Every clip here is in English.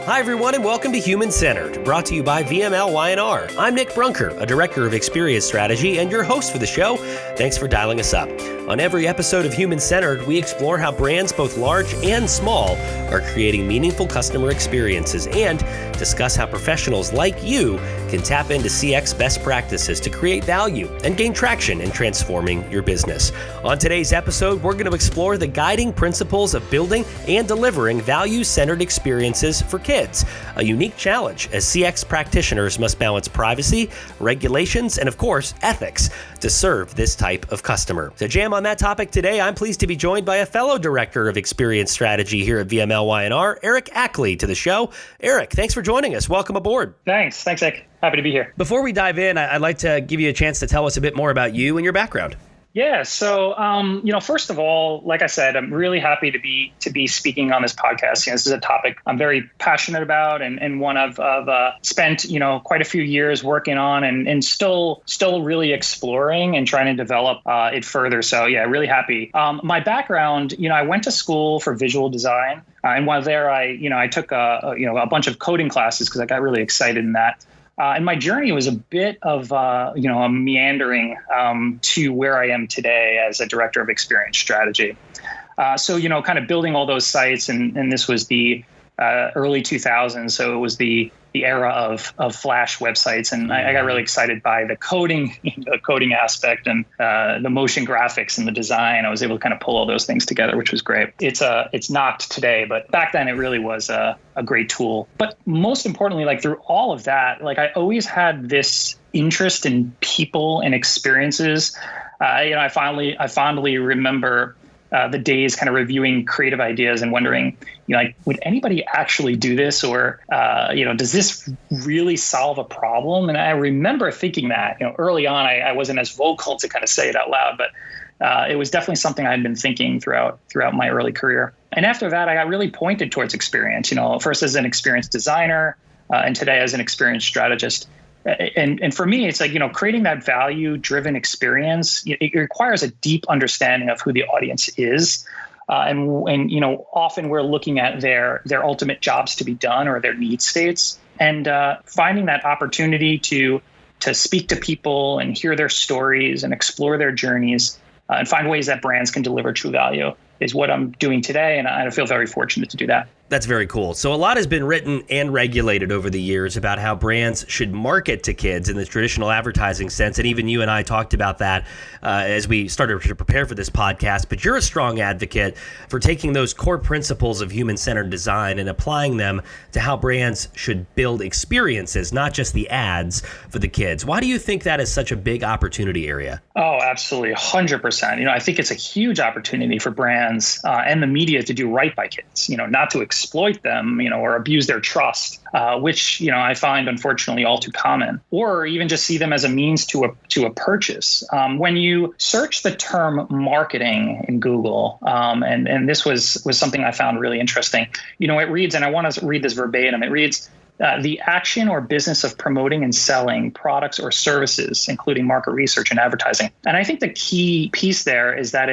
Hi, everyone, and welcome to Human Centered, brought to you by VMLY&R. I'm Nick Brunker, a director of experience strategy and your host for the show. Thanks for dialing us up. On every episode of Human Centered, we explore how brands both large and small are creating meaningful customer experiences and discuss how professionals like you can tap into CX best practices to create value and gain traction in transforming your business. On today's episode, we're going to explore the guiding principles of building and delivering value-centered experiences for kids, a unique challenge as CX practitioners must balance privacy, regulations, and of course, ethics to serve this type of customer. To jam on that topic today, I'm pleased to be joined by a fellow director of experience strategy here at VMLY&R, Eric Ackley, to the show. Eric, thanks for joining us. Welcome aboard. Thanks, Nick. Happy to be here. Before we dive in, I'd like to give you a chance to tell us a bit more about you and your background. Yeah. So, first of all, like I said, I'm really happy to be speaking on this podcast. This is a topic I'm very passionate about and one I've spent, quite a few years working on and still really exploring and trying to develop it further. So, yeah, really happy. My background, I went to school for visual design. And while there, I took a bunch of coding classes because I got really excited in that. And my journey was a bit of, a meandering to where I am today as a director of experience strategy. So, kind of building all those sites, and this was the early 2000s. So it was the era of Flash websites, and I got really excited by the coding aspect and the motion graphics and the design. I was able to kind of pull all those things together, which was great. It's not today, but back then it really was a great tool. But most importantly, through all of that, I always had this interest in people and experiences. I fondly remember the days kind of reviewing creative ideas and wondering, would anybody actually do this? Or, does this really solve a problem? And I remember thinking that, early on, I wasn't as vocal to kind of say it out loud, but it was definitely something I had been thinking throughout my early career. And after that, I got really pointed towards experience, first as an experience designer and today as an experience strategist. And for me, it's creating that value-driven experience. It requires a deep understanding of who the audience is. And often we're looking at their ultimate jobs to be done or their need states, and finding that opportunity to speak to people and hear their stories and explore their journeys and find ways that brands can deliver true value is what I'm doing today. And I feel very fortunate to do that. That's very cool. So a lot has been written and regulated over the years about how brands should market to kids in the traditional advertising sense. And even you and I talked about that as we started to prepare for this podcast. But you're a strong advocate for taking those core principles of human-centered design and applying them to how brands should build experiences, not just the ads for the kids. Why do you think that is such a big opportunity area? Oh, absolutely. 100%. I think it's a huge opportunity for brands and the media to do right by kids, not to exploit them, or abuse their trust, which, I find unfortunately all too common, or even just see them as a means to a purchase. When you search the term marketing in Google, and this was something I found really interesting, it reads, and I want to read this verbatim, it reads, the action or business of promoting and selling products or services, including market research and advertising. And I think the key piece there is that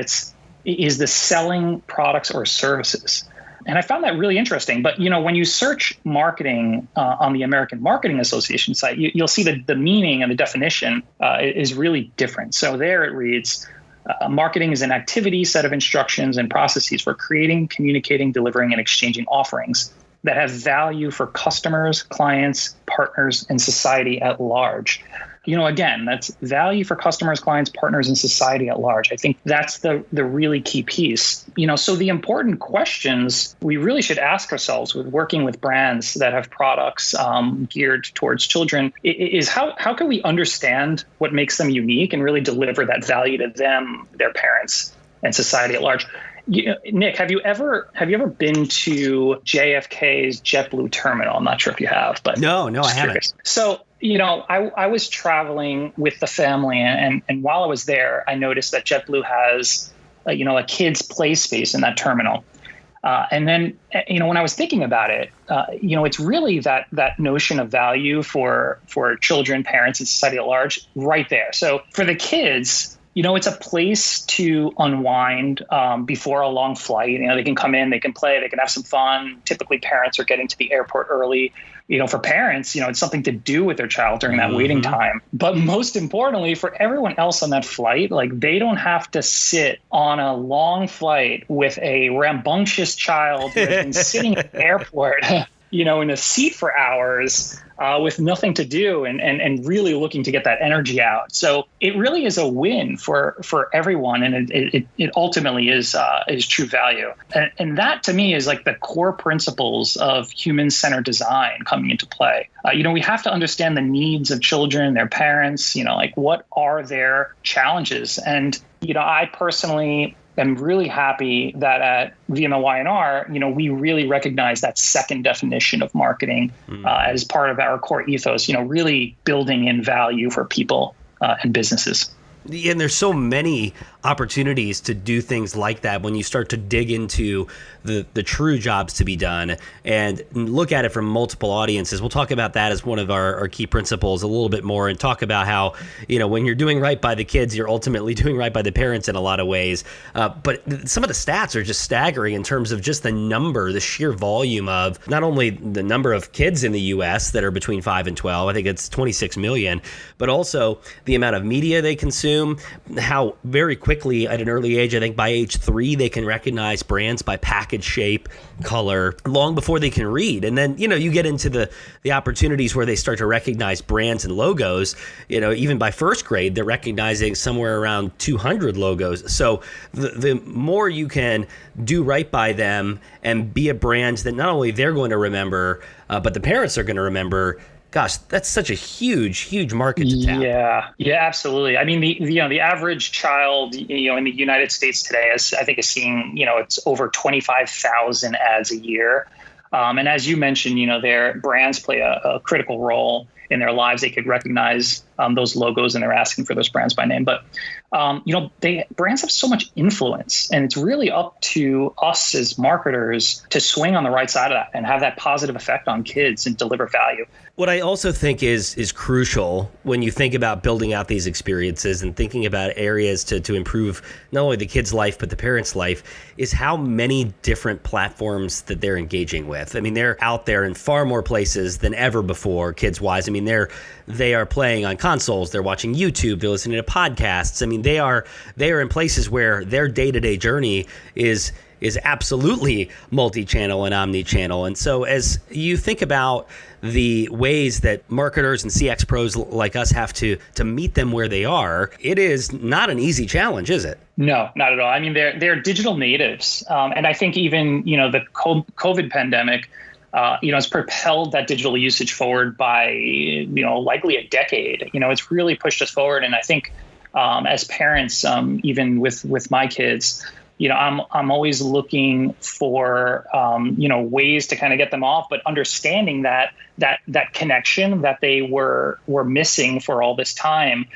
is the selling products or services. And I found that really interesting. But, when you search marketing on the American Marketing Association site, you'll see that the meaning and the definition is really different. So there it reads, marketing is an activity, set of instructions and processes for creating, communicating, delivering, and exchanging offerings that have value for customers, clients, partners, and society at large. Again, that's value for customers, clients, partners, and society at large. I think that's the really key piece. So the important questions we really should ask ourselves with working with brands that have products geared towards children is how can we understand what makes them unique and really deliver that value to them, their parents, and society at large. Nick, have you ever been to JFK's JetBlue terminal? I'm not sure if you have, but no, I haven't. So, I was traveling with the family, and while I was there, I noticed that JetBlue has, a kids' play space in that terminal. And then, when I was thinking about it, it's really that notion of value for children, parents, and society at large right there. So for the kids, It's a place to unwind before a long flight. They can come in, they can play, they can have some fun. Typically, parents are getting to the airport early. For parents, it's something to do with their child during that waiting time. But most importantly, for everyone else on that flight, like they don't have to sit on a long flight with a rambunctious child who has been sitting at the airport, in a seat for hours with nothing to do and really looking to get that energy out. So it really is a win for everyone. And it ultimately is true value. And that to me is like the core principles of human-centered design coming into play. We have to understand the needs of children, their parents, like what are their challenges? And, I personally I'm really happy that at VMLY&R, we really recognize that second definition of marketing as part of our core ethos, really building in value for people and businesses. And there's so many opportunities to do things like that when you start to dig into the true jobs to be done and look at it from multiple audiences. We'll talk about that as one of our key principles a little bit more and talk about how, when you're doing right by the kids, you're ultimately doing right by the parents in a lot of ways. But some of the stats are just staggering in terms of just the sheer volume of not only the number of kids in the U.S. that are between 5 and 12, I think it's 26 million, but also the amount of media they consume, how very quickly at an early age, I think by age 3, they can recognize brands by package shape, color, long before they can read. And then, you get into the opportunities where they start to recognize brands and logos. Even by first grade, they're recognizing somewhere around 200 logos. So the more you can do right by them and be a brand that not only they're going to remember, but the parents are going to remember. Gosh, that's such a huge market to tap. Yeah, absolutely. I mean, the average child, in the United States today, is seeing, it's over 25,000 ads a year. And as you mentioned, their brands play a critical role in their lives. They could recognize those logos and they're asking for those brands by name. But, brands have so much influence, and it's really up to us as marketers to swing on the right side of that and have that positive effect on kids and deliver value. What I also think is crucial when you think about building out these experiences and thinking about areas to improve not only the kid's life, but the parent's life, is how many different platforms that they're engaging with. I mean, they're out there in far more places than ever before, kids-wise. I mean, they are playing on consoles, they're watching YouTube, they're listening to podcasts. I mean, they are in places where their day-to-day journey is absolutely multi-channel and omni-channel. And so as you think about the ways that marketers and CX pros like us have to meet them where they are, it is not an easy challenge, is it? No, not at all. I mean, they're digital natives. And I think even, the COVID pandemic, has propelled that digital usage forward by, likely a decade. It's really pushed us forward. And I think as parents, even with my kids, I'm always looking for, ways to kind of get them off, but understanding that connection that they were missing for all this time.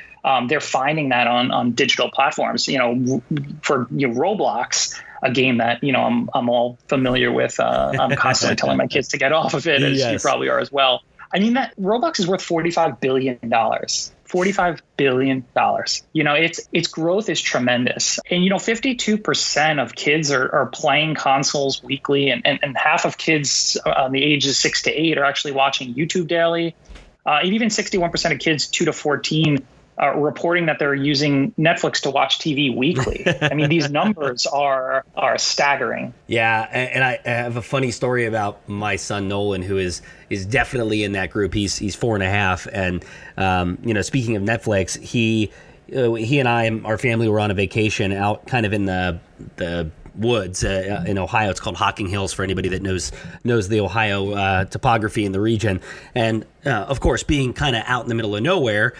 They're finding that on digital platforms, for Roblox, a game that, I'm all familiar with. I'm constantly telling my kids to get off of it, as you probably are as well. I mean, that Roblox is worth $45 billion. $45 billion. Its growth is tremendous. And, 52% of kids are playing consoles weekly, and half of kids on the ages 6 to 8 are actually watching YouTube daily. And even 61% of kids 2 to 14 are reporting that they're using Netflix to watch TV weekly. I mean, these numbers are staggering. Yeah, and I have a funny story about my son Nolan, who is definitely in that group. He's 4.5, and speaking of Netflix, he and I and our family were on a vacation out kind of in the woods in Ohio. It's called Hocking Hills for anybody that knows the Ohio topography in the region. And of course, being kind of out in the middle of nowhere,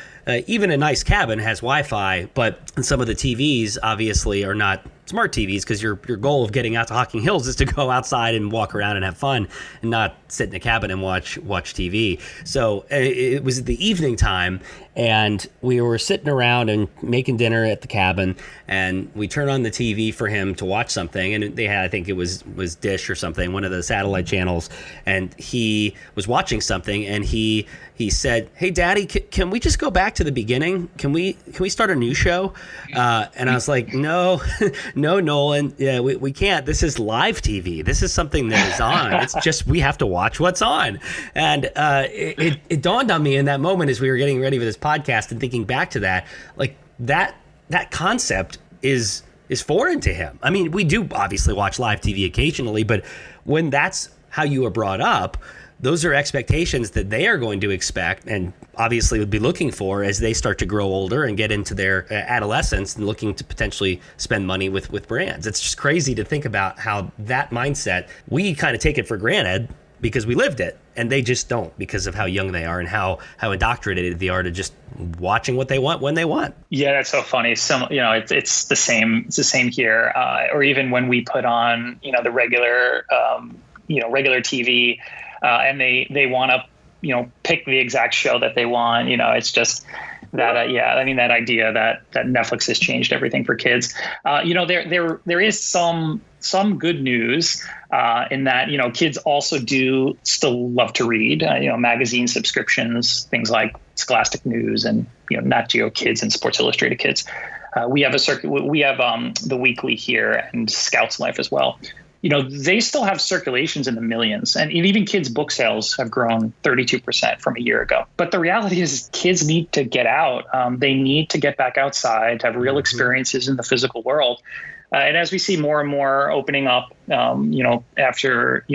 even a nice cabin has Wi-Fi, but some of the TVs obviously are not smart TVs because your goal of getting out to Hocking Hills is to go outside and walk around and have fun and not sit in a cabin and watch TV. So it was the evening time, and we were sitting around and making dinner at the cabin, and we turned on the TV for him to watch something, and they had, I think it was Dish or something, one of the satellite channels, and he was watching something, and he said, "Hey, Daddy, can we just go back to the beginning? Can we start a new show?" And I was like, "No, no, Nolan, yeah, we can't. This is live TV. This is something that is on. It's just we have to watch what's on." And it dawned on me in that moment as we were getting ready for this podcast and thinking back to that, like that concept is foreign to him. I mean, we do obviously watch live TV occasionally, but when that's how you are brought up, those are expectations that they are going to expect and obviously would be looking for as they start to grow older and get into their adolescence and looking to potentially spend money with brands. It's just crazy to think about how that mindset, we kind of take it for granted because we lived it, and they just don't because of how young they are and how indoctrinated they are to just watching what they want when they want. Yeah, that's so funny. So, it's the same. It's the same here. Or even when we put on, the regular TV, and they want to, pick the exact show that they want. It's just that. That idea that Netflix has changed everything for kids. There is some good news in that, kids also do still love to read, magazine subscriptions, things like Scholastic News and, Nat Geo Kids and Sports Illustrated Kids. We have the Weekly here and Scouts Life as well. They still have circulations in the millions, and even kids' book sales have grown 32% from a year ago. But the reality is kids need to get out. They need to get back outside, to have real experiences in the physical world. And as we see more and more opening up, after,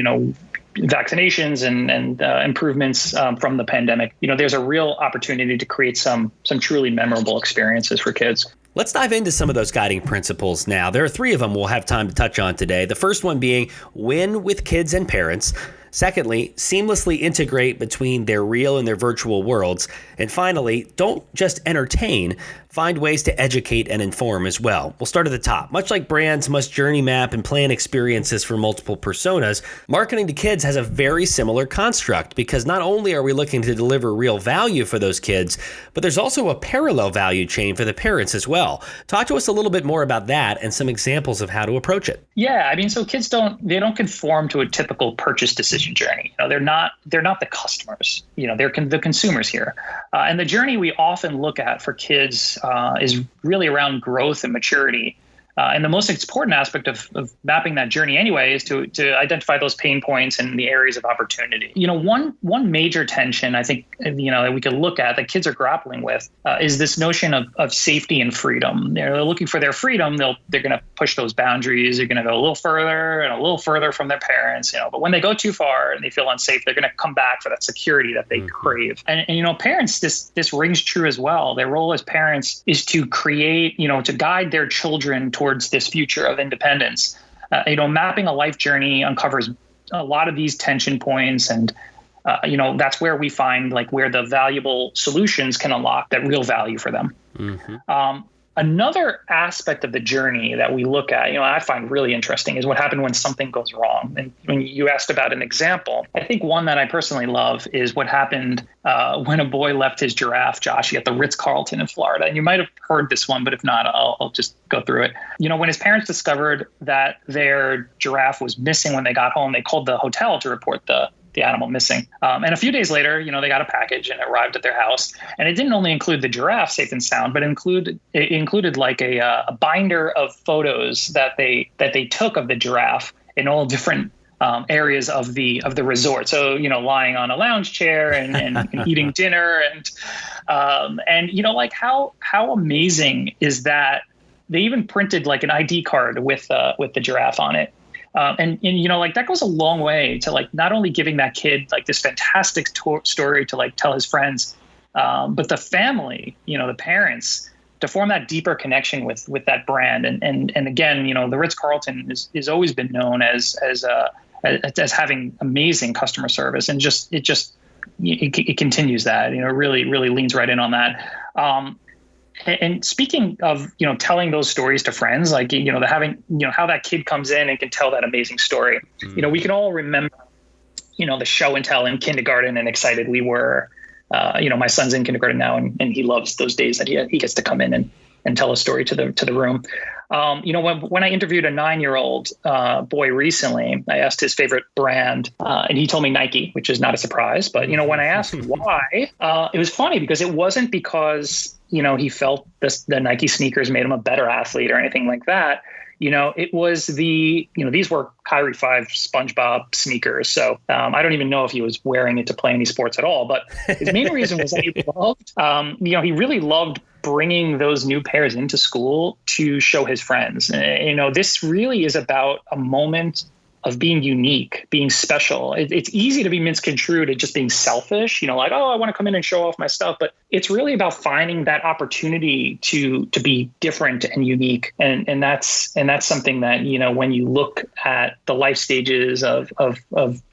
vaccinations and improvements from the pandemic, there's a real opportunity to create some truly memorable experiences for kids. Let's dive into some of those guiding principles now. There are 3 of them we'll have time to touch on today. The first one being win with kids and parents. Secondly, seamlessly integrate between their real and their virtual worlds. And finally, don't just entertain, find ways to educate and inform as well. We'll start at the top. Much like brands must journey map and plan experiences for multiple personas, marketing to kids has a very similar construct because not only are we looking to deliver real value for those kids, but there's also a parallel value chain for the parents as well. Talk to us a little bit more about that and some examples of how to approach it. Yeah, so kids don't conform to a typical purchase decision journey. They're not the customers. They're the consumers here. And the journey we often look at for kids is really around growth and maturity. And the most important aspect of mapping that journey anyway is to identify those pain points and the areas of opportunity. One major tension I think, that we could look at that kids are grappling with is this notion of safety and freedom. They're looking for their freedom. They're going to push those boundaries. They're going to go a little further and a little further from their parents, but when they go too far and they feel unsafe, they're going to come back for that security that they crave. And parents, this rings true as well. Their role as parents is to create, to guide their children towards this future of independence. Mapping a life journey uncovers a lot of these tension points, and that's where we find where the valuable solutions can unlock that real value for them. Another aspect of the journey that we look at, I find really interesting is what happened when something goes wrong. And when you asked about an example, I think one that I personally love is what happened when a boy left his giraffe, Joshy, at the Ritz-Carlton in Florida. And you might have heard this one, but if not, I'll just go through it. When his parents discovered that their giraffe was missing when they got home, they called the hotel to report the animal missing. And a few days later, they got a package and it arrived at their house. And it didn't only include the giraffe safe and sound, but it included like a binder of photos that they took of the giraffe in all different areas of the resort. So, lying on a lounge chair and eating dinner and how amazing is that? They even printed like an ID card with the giraffe on it. And that goes a long way to not only giving that kid this fantastic story to tell his friends, but the family, the parents, to form that deeper connection with that brand. And again, the Ritz-Carlton is always been known as having amazing customer service, and it continues that, really, really leans right in on that. And speaking of, telling those stories to friends, like, how that kid comes in and can tell that amazing story. We can all remember, the show and tell in kindergarten and excited we were. My son's in kindergarten now, and he loves those days that he gets to come in and tell a story to the room. When I interviewed a 9-year-old boy recently, I asked his favorite brand, and he told me Nike, which is not a surprise. But, when I asked why, it was funny because it wasn't because, he felt the Nike sneakers made him a better athlete or anything like that. It was these were Kyrie 5 SpongeBob sneakers. So I don't even know if he was wearing it to play any sports at all. But his main reason was that he loved, he really loved bringing those new pairs into school to show his friends. This really is about a moment of being unique, being special. It's easy to be misconstrued as just being selfish, like, oh, I want to come in and show off my stuff. But it's really about finding that opportunity to be different and unique. And that's something that, when you look at the life stages of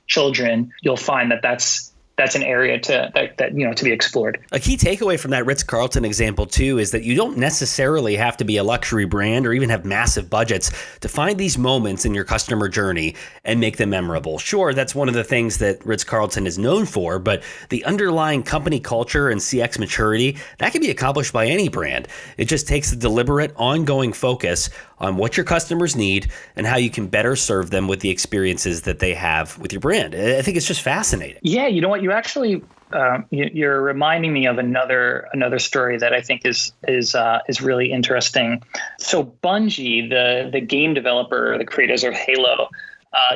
children, you'll find that that's an area to be explored. A key takeaway from that Ritz-Carlton example too is that you don't necessarily have to be a luxury brand or even have massive budgets to find these moments in your customer journey and make them memorable. Sure, that's one of the things that Ritz-Carlton is known for, but the underlying company culture and CX maturity, that can be accomplished by any brand. It just takes a deliberate, ongoing focus on what your customers need and how you can better serve them with the experiences that they have with your brand. I think it's just fascinating. Yeah, you know what? You actually you're reminding me of another story that I think is really interesting. So Bungie, the game developer, the creators of Halo,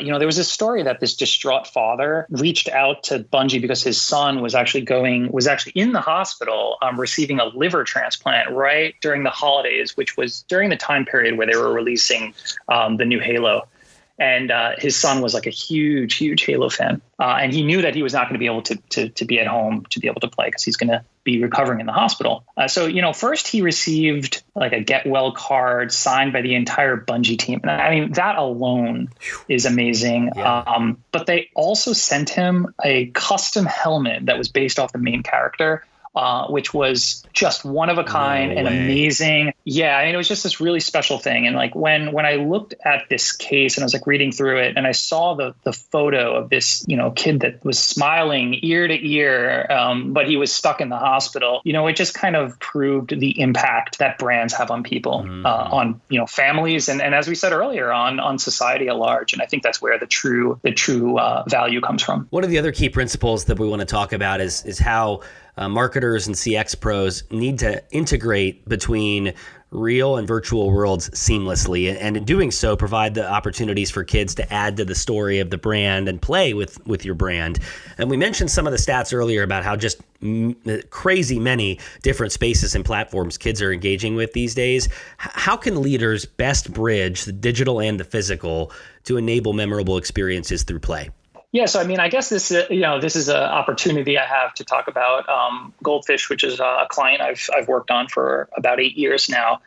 there was this story that this distraught father reached out to Bungie because his son was actually in the hospital receiving a liver transplant right during the holidays, which was during the time period where they were releasing the new Halo. And his son was like a huge, huge Halo fan. And he knew that he was not going to be able to be at home to be able to play because he's going to be recovering in the hospital. So first he received like a get well card signed by the entire Bungie team. And I mean, that alone is amazing. Yeah. But they also sent him a custom helmet that was based off the main character. Which was just one of a kind and amazing. Yeah, I mean, it was just this really special thing. And like when I looked at this case and I was like reading through it and I saw the photo of this, kid that was smiling ear to ear, but he was stuck in the hospital, it just kind of proved the impact that brands have on people, on, families. And as we said earlier, on society at large. And I think that's where the true value comes from. One of the other key principles that we want to talk about is how marketers and CX pros need to integrate between real and virtual worlds seamlessly, and in doing so, provide the opportunities for kids to add to the story of the brand and play with your brand. And we mentioned some of the stats earlier about how just crazy many different spaces and platforms kids are engaging with these days. How can leaders best bridge the digital and the physical to enable memorable experiences through play? Yeah, so I mean, I guess this is an opportunity I have to talk about Goldfish, which is a client I've worked on for about 8 years now.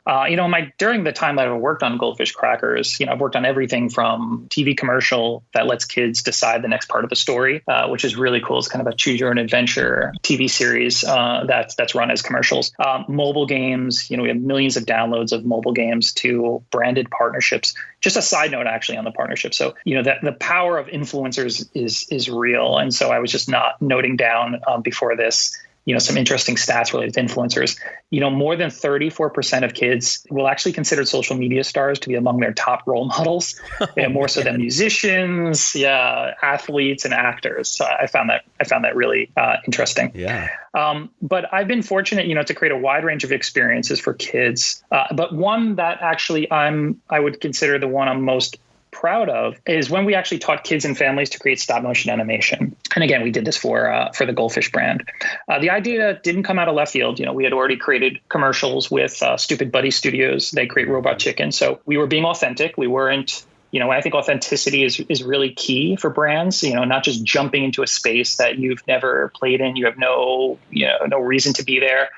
During the time that I worked on Goldfish Crackers, I've worked on everything from TV commercial that lets kids decide the next part of the story, which is really cool. It's kind of a choose your own adventure TV series that's run as commercials. Mobile games, we have millions of downloads of mobile games to branded partnerships. Just a side note, actually, on the partnership. So, that the power of influencers is real. And so I was just not noting down before this, some interesting stats related to influencers. More than 34% of kids will actually consider social media stars to be among their top role models, more so than musicians, athletes and actors. So I found that really interesting. Yeah. But I've been fortunate, to create a wide range of experiences for kids. But one that actually I would consider the one I'm most proud of is when we actually taught kids and families to create stop motion animation. And again, we did this for the Goldfish brand. The idea didn't come out of left field. We had already created commercials with Stupid Buddy Studios. They create Robot Chicken. So we were being authentic. We weren't, I think authenticity is really key for brands, not just jumping into a space that you've never played in. You have no reason to be there.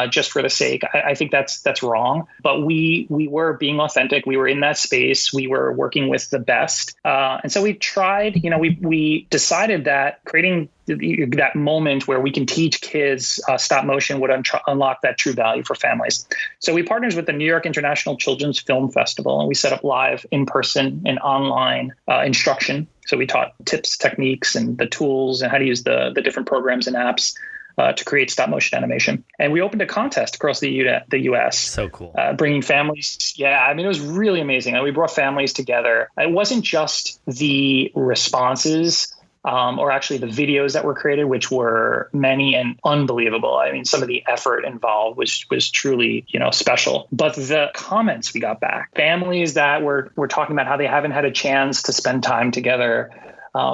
just for the sake. I think that's wrong. But we were being authentic. We were in that space. We were working with the best. And so we tried, we decided that creating that moment where we can teach kids stop motion would unlock that true value for families. So we partnered with the New York International Children's Film Festival, and we set up live in-person and online instruction. So we taught tips, techniques, and the tools and how to use the different programs and apps to create stop motion animation. And we opened a contest across the U.S. So cool. Bringing families. Yeah, I mean, it was really amazing. We brought families together. It wasn't just the responses or actually the videos that were created, which were many and unbelievable. I mean, some of the effort involved was truly, special. But the comments we got back, families that were talking about how they haven't had a chance to spend time together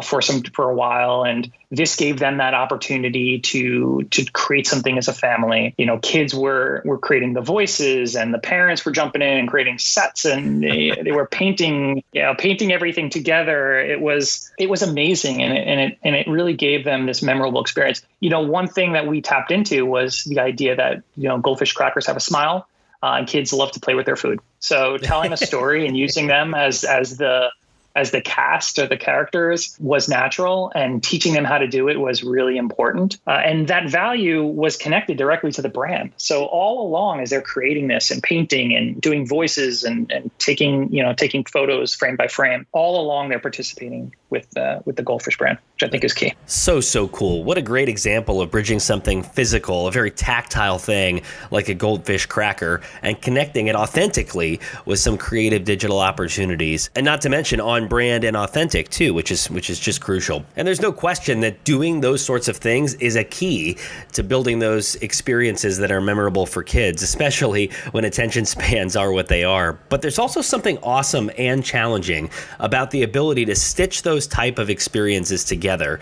for a while, and this gave them that opportunity to create something as a family. Kids were creating the voices, and the parents were jumping in and creating sets, and they were painting everything together. It was amazing, and it really gave them this memorable experience. One thing that we tapped into was the idea that goldfish crackers have a smile, and kids love to play with their food. So telling a story and using them as the cast or the characters was natural, and teaching them how to do it was really important. And that value was connected directly to the brand. So all along, as they're creating this and painting and doing voices and taking photos frame by frame, all along they're participating with the Goldfish brand, which I think is key. So cool. What a great example of bridging something physical, a very tactile thing like a goldfish cracker, and connecting it authentically with some creative digital opportunities. And not to mention on brand and authentic too, which is just crucial. And there's no question that doing those sorts of things is a key to building those experiences that are memorable for kids, especially when attention spans are what they are. But there's also something awesome and challenging about the ability to stitch those type of experiences together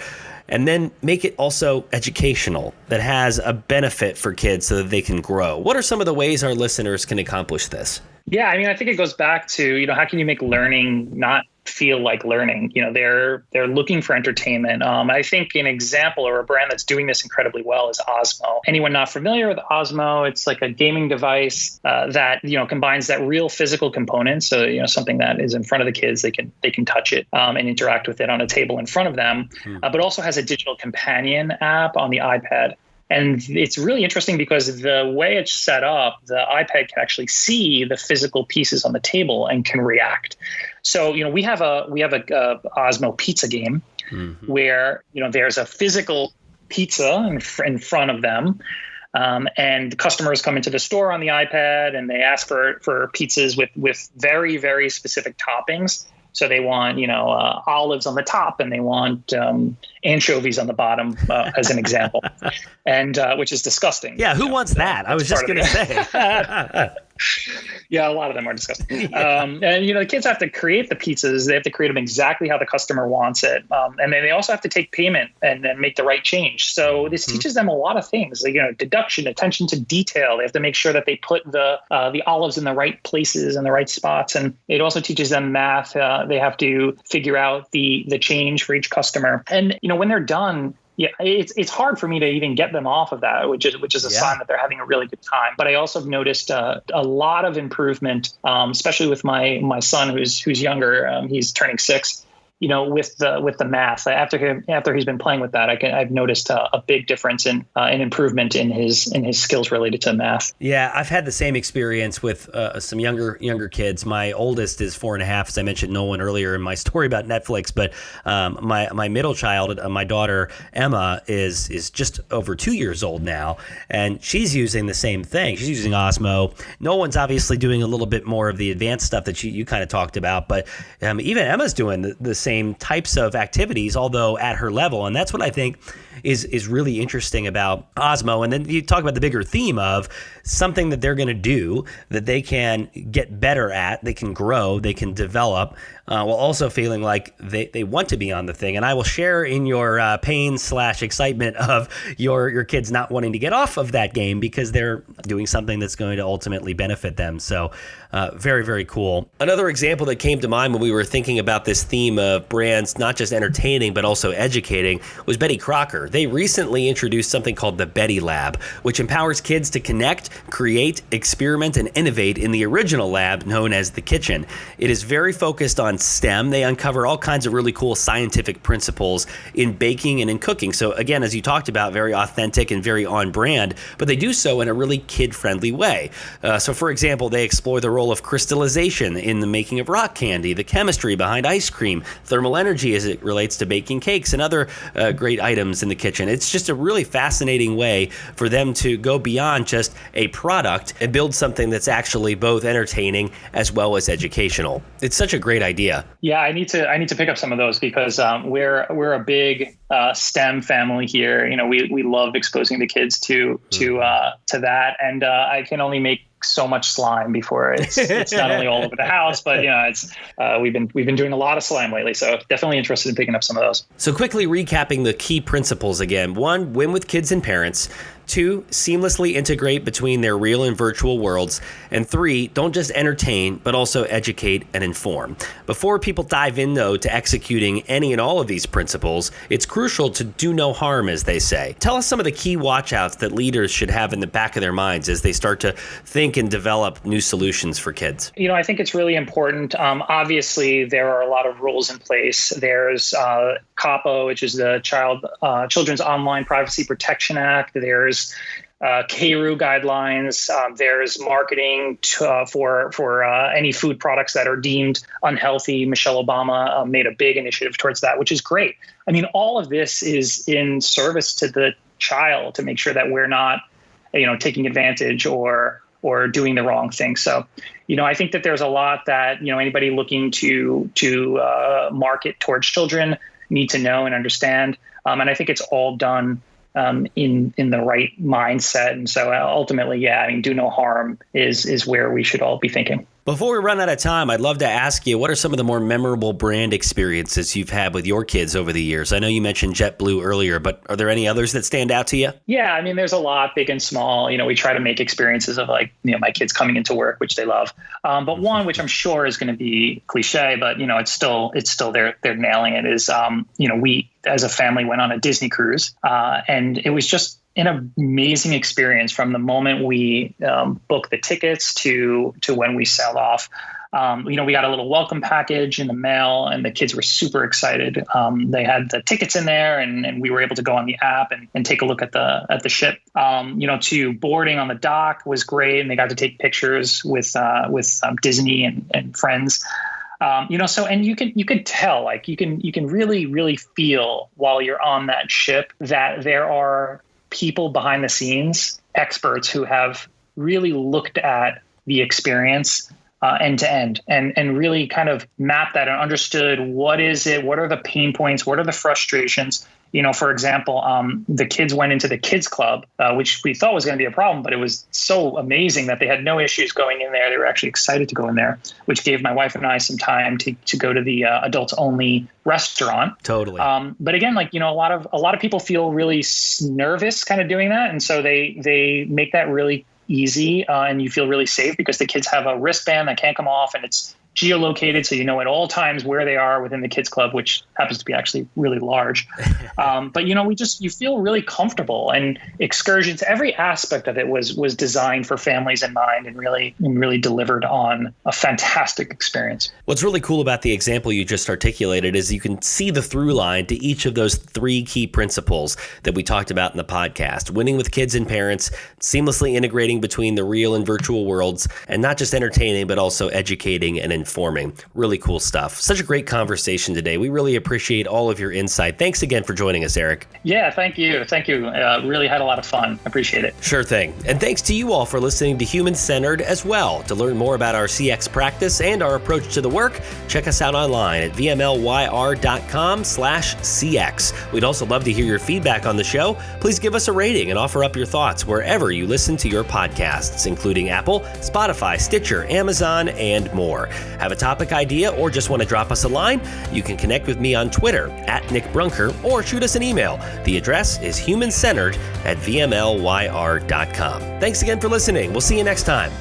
and then make it also educational, that has a benefit for kids so that they can grow. What are some of the ways our listeners can accomplish this? Yeah, I mean, I think it goes back to, how can you make learning not feel like learning? They're looking for entertainment. I think an example or a brand that's doing this incredibly well is Osmo. Anyone not familiar with Osmo, it's like a gaming device that combines that real physical component. So something that is in front of the kids, they can touch it and interact with it on a table in front of them, but also has a digital companion app on the iPad. And it's really interesting because the way it's set up, the iPad can actually see the physical pieces on the table and can react. So, we have a Osmo pizza game where, there's a physical pizza in front of them. And customers come into the store on the iPad and they ask for pizzas with very, very specific toppings. So they want, olives on the top, and they want anchovies on the bottom, as an example, and which is disgusting. Yeah, who wants that? I was just going to say. Yeah, a lot of them are disgusting. And the kids have to create the pizzas. They have to create them exactly how the customer wants it, and then they also have to take payment and then make the right change. So this teaches them a lot of things, like, deduction, attention to detail. They have to make sure that they put the olives in the right places and the right spots, and it also teaches them math. They have to figure out the change for each customer, and when they're done. Yeah, it's hard for me to even get them off of that, which is a sign that they're having a really good time. But I also have noticed a lot of improvement, especially with my son who's younger. He's turning 6. With the math. After he's been playing with that, I've noticed a big difference in improvement in his skills related to math. Yeah, I've had the same experience with some younger kids. My oldest is 4.5, as I mentioned Nolan earlier in my story about Netflix. But my middle child, my daughter Emma, is just over 2 years old now, and she's using the same thing. She's using Osmo. Nolan's obviously doing a little bit more of the advanced stuff that you kind of talked about, but even Emma's doing the same types of activities, although at her level. And that's what I think is really interesting about Osmo. And then you talk about the bigger theme of something that they're going to do that they can get better at, they can grow, they can develop while also feeling like they want to be on the thing. And I will share in your pain/excitement of your kids not wanting to get off of that game because they're doing something that's going to ultimately benefit them. So very, very cool. Another example that came to mind when we were thinking about this theme of brands not just entertaining but also educating was Betty Crocker. They recently introduced something called the Betty Lab, which empowers kids to connect, create, experiment, and innovate in the original lab known as the kitchen. It is very focused on STEM. They uncover all kinds of really cool scientific principles in baking and in cooking. So again, as you talked about, very authentic and very on brand, but they do so in a really kid-friendly way. So for example, they explore the role of crystallization in the making of rock candy, the chemistry behind ice cream, thermal energy as it relates to baking cakes and other great items in the kitchen. It's just a really fascinating way for them to go beyond just a product and build something that's actually both entertaining as well as educational. It's such a great idea. Yeah, I need to pick up some of those because we're a big STEM family here. You know, we love exposing the kids to that, and I can only make so much slime before it's not only all over the house, but you know, it's we've been doing a lot of slime lately. So definitely interested in picking up some of those. So quickly recapping the key principles again: 1, win with kids and parents. 2, seamlessly integrate between their real and virtual worlds. And 3, don't just entertain, but also educate and inform. Before people dive in, though, to executing any and all of these principles, it's crucial to do no harm, as they say. Tell us some of the key watch-outs that leaders should have in the back of their minds as they start to think and develop new solutions for kids. You know, I think it's really important. Obviously, there are a lot of rules in place. There's COPPA, which is the Children's Online Privacy Protection Act. There's KRU guidelines. There's marketing for any food products that are deemed unhealthy. Michelle Obama made a big initiative towards that, which is great. I mean, all of this is in service to the child to make sure that we're not, taking advantage or doing the wrong thing. So, I think that there's a lot that, anybody looking to market towards children need to know and understand. And I think it's all done in the right mindset. And so ultimately, do no harm is where we should all be thinking. Before we run out of time, I'd love to ask you, what are some of the more memorable brand experiences you've had with your kids over the years? I know you mentioned JetBlue earlier, but are there any others that stand out to you? Yeah, I mean, there's a lot, big and small. We try to make experiences of my kids coming into work, which they love. But one, which I'm sure is going to be cliche, but it's still they're nailing it, is we as a family went on a Disney cruise, and it was just an amazing experience from the moment we booked the tickets to when we sailed off. We got a little welcome package in the mail, and the kids were super excited. They had the tickets in there, and we were able to go on the app and take a look at the ship. To boarding on the dock was great, and they got to take pictures with Disney and friends. And you can tell, you can really, really feel while you're on that ship that there are people behind the scenes, experts who have really looked at the experience end to end and really kind of mapped that and understood what is it, what are the pain points, what are the frustrations. For example, the kids went into the kids club, which we thought was going to be a problem, but it was so amazing that they had no issues going in there. They were actually excited to go in there, which gave my wife and I some time to go to the adults only restaurant. Totally. But again, a lot of people feel really nervous kind of doing that. And so they make that really easy, and you feel really safe because the kids have a wristband that can't come off, and it's geolocated, so at all times where they are within the kids club, which happens to be actually really large. But you feel really comfortable, and excursions, every aspect of it was designed for families in mind, and really delivered on a fantastic experience. What's really cool about the example you just articulated is you can see the through line to each of those 3 key principles that we talked about in the podcast: winning with kids and parents, seamlessly integrating between the real and virtual worlds, and not just entertaining, but also educating and informing. Really cool stuff. Such a great conversation today. We really appreciate all of your insight. Thanks again for joining us, Eric. Yeah, thank you. Really had a lot of fun. Appreciate it. Sure thing. And thanks to you all for listening to Human Centered as well. To learn more about our CX practice and our approach to the work, check us out online at VMLY&R.com/CX. We'd also love to hear your feedback on the show. Please give us a rating and offer up your thoughts wherever you listen to your podcasts, including Apple, Spotify, Stitcher, Amazon, and more. Have a topic idea or just want to drop us a line? You can connect with me on Twitter at Nick Brunker or shoot us an email. The address is humancentered@vmlyr.com. Thanks again for listening. We'll see you next time.